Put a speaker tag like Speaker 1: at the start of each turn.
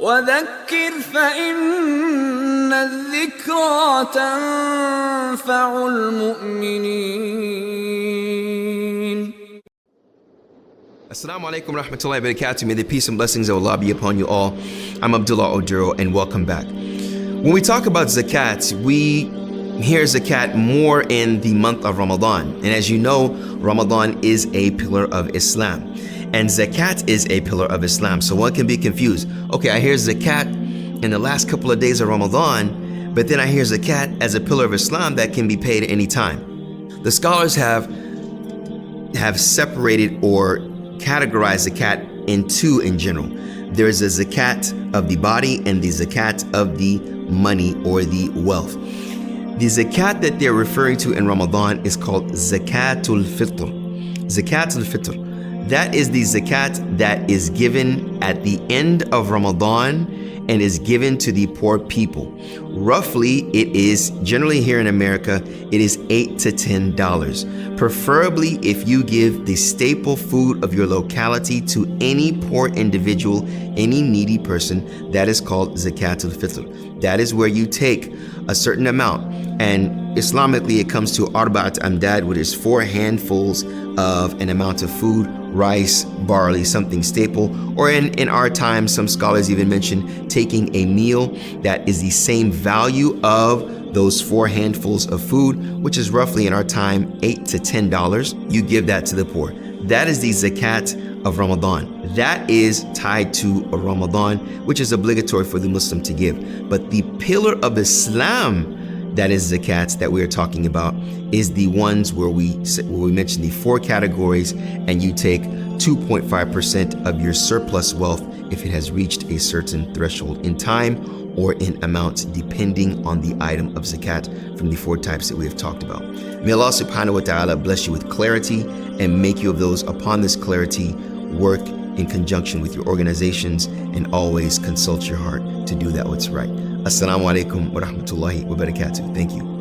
Speaker 1: وذكر فإن الذكرى تنفع المؤمنين.
Speaker 2: Assalamu alaikum rahmatullahi wa barakatuh. May the peace and blessings of Allah be upon you all. I'm Abdullah Oduro and welcome back. When we talk about zakat, we hear zakat more in the month of Ramadan. And as you know, Ramadan is a pillar of Islam. And zakat is a pillar of Islam. So one can be confused. Okay, I hear zakat in the last couple of days of Ramadan, but then I hear zakat as a pillar of Islam that can be paid at any time. The scholars have separated or categorized zakat in two in general. There is a zakat of the body and the zakat of the money or the wealth. The zakat that they're referring to in Ramadan is called Zakatul Fitr. Zakatul Fitr. That is the zakat that is given at the end of Ramadan and is given to the poor people. Roughly, it is, generally here in America, it is $8 to $10. Preferably, if you give the staple food of your locality to any poor individual, any needy person, that is called Zakatul Fitr. That is where you take a certain amount. And Islamically, it comes to arba'at amdad, which is 4 handfuls of an amount of food, rice, barley, something staple. Or in our time, some scholars even mention taking a meal that is the same value of those 4 handfuls of food, which is roughly in our time $8 to $10. You give that to the poor. That is the zakat of Ramadan. That is tied to Ramadan, which is obligatory for the Muslim to give. But the pillar of Islam, that is zakat that we are talking about, is the ones where we mention the 4 categories, and you take 2.5% of your surplus wealth if it has reached a certain threshold in time or in amount, depending on the item of zakat from the 4 types that we have talked about. May Allah subhanahu wa ta'ala bless you with clarity and make you of those upon this clarity work in conjunction with your organizations and always consult your heart to do that what's right. Assalamu alaikum wa rahmatullahi wa barakatuh. Thank you.